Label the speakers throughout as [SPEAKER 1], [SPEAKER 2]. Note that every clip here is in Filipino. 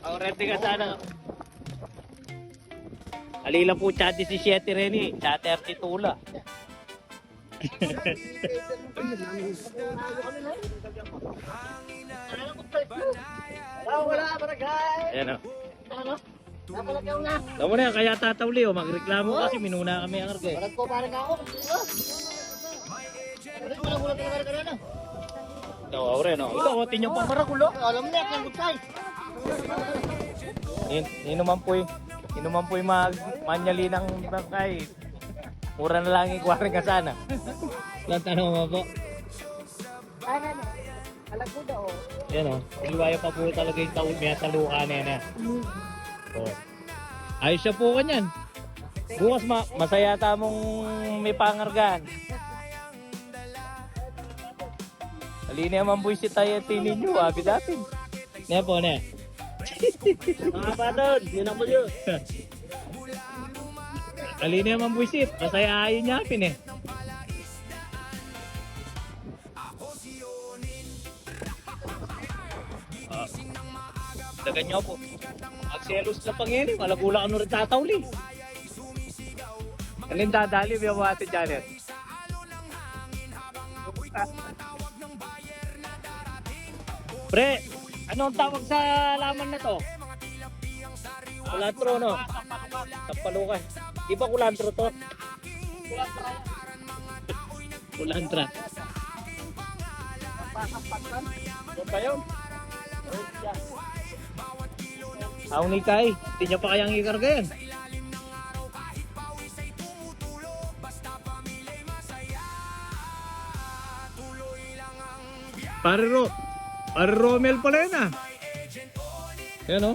[SPEAKER 1] Ang ready ka sana. Alila po chat 17 rin eh. Chat 30 tula.
[SPEAKER 2] Wala, barangay.
[SPEAKER 1] Ayan o.
[SPEAKER 2] Ano? Napalagyaw na.
[SPEAKER 1] Tama na yan, kaya tatawli o. Magreklamo kasi minuna kami ang arga eh.
[SPEAKER 2] Parang ko parang ako. Parang ko lang mula talaga ka na.
[SPEAKER 1] Ito, Auren o. Ito, otin yung pamarakulo.
[SPEAKER 2] Alam mo na, yung good size.
[SPEAKER 1] Inuman po yung manyali ng bangkay. Mura na lang ikwarin ka sana. Lang tanong mo po.
[SPEAKER 2] Ano na? Alag ko daw.
[SPEAKER 1] Yan o. Iliwaya pa po talaga yung taon niya sa luka na yan. Oh. Ayos siya po kanyan. Bukas masaya tamong may pangargaan. Alini naman po si tayo tinin nyo. Abi datin. Yan po na.
[SPEAKER 2] Mga batod, yun ang mulyo.
[SPEAKER 1] Alini naman po si masaya ayon niya apin eh. Dagan nyo po. Magselos na pangyayin. Malagula ka nung rin tatawli. Alin dadali may mga ate Janet? Pre, anong tawag sa laman na to? Kulantro no? Tapalukan. Di ba kulantro to? Kulantra. Doon ba yun? Aong ni Kai, hindi niya pa kayang ikarga yan. Pare Romel pala yun ah. Yan o.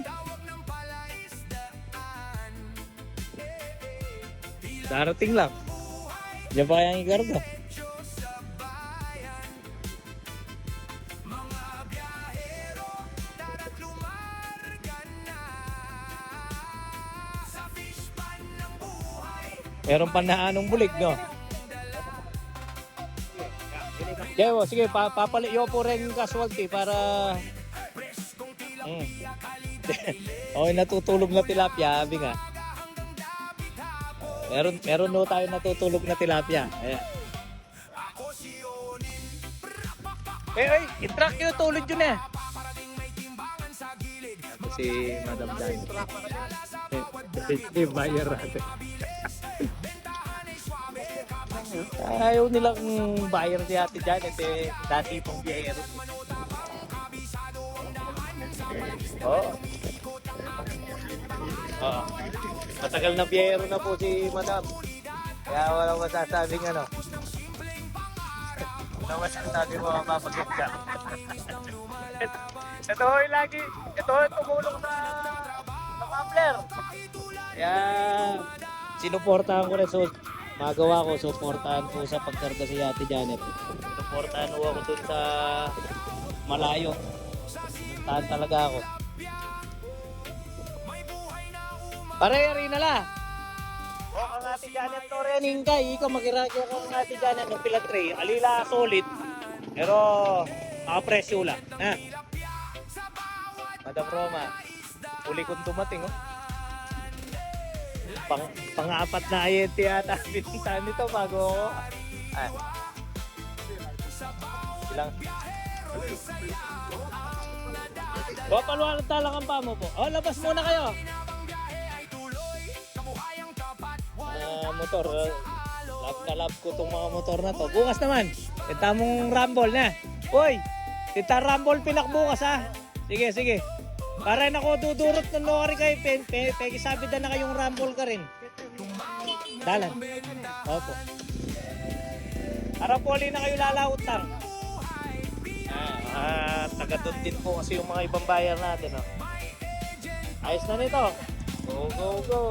[SPEAKER 1] Darating lang. Hindi niya pa kayang ikarga. Meron pa na anong bulig, no? Kaya sige, papaliyo po rin yung casualty para... Okay, natutulog na tilapia, sabi nga. Meron no tayo natutulog na tilapia. Ayan. Ay, i-track yun, tulog yun eh. Si Madam Dan. Si buyer natin. Ayaw nilang buyer si Ate Janet eh, dati pong biyahero. Oo. Oo. Matagal na biyahero na po si Madam. Kaya walang masasabing ano. Walang masasabing mapapagod ka. Ito hoy lagi. Ito tumulong sa muffler. Kaya sinuportahan ko rin so magawa ko, suportahan po sa pagkarga si Ate Janet. Suportahan ko dun sa malayo. Tahan talaga ako. Pare-ari na la. O ang Ate Janet to rening kay. Ikaw magiragyo ko ang Ate Janet ng pila tray. Alila solid. Pero makapresyo lang. Ha? Madam Roma. Uli kong dumating oh. Pang-apat na ayente yata pinuntahan nito bago ako. Ilang? Paluwalan talang ang pamo po. Oh, labas muna kayo. Motor. Love na love ko itong mga motor na to. Bukas naman. Tinta mong rumble na. Uy! Tinta rumble pinakbukas ha. Sige, sige. Para na ako dudurot ng lori kayo, pegi sabi na kayong rumble ka rin. Dalan. Opo. Para poli na kayo lalautang. Taga-doon din po kasi yung mga ibang buyer natin. Oh. Ayos na nito. Go, go, go.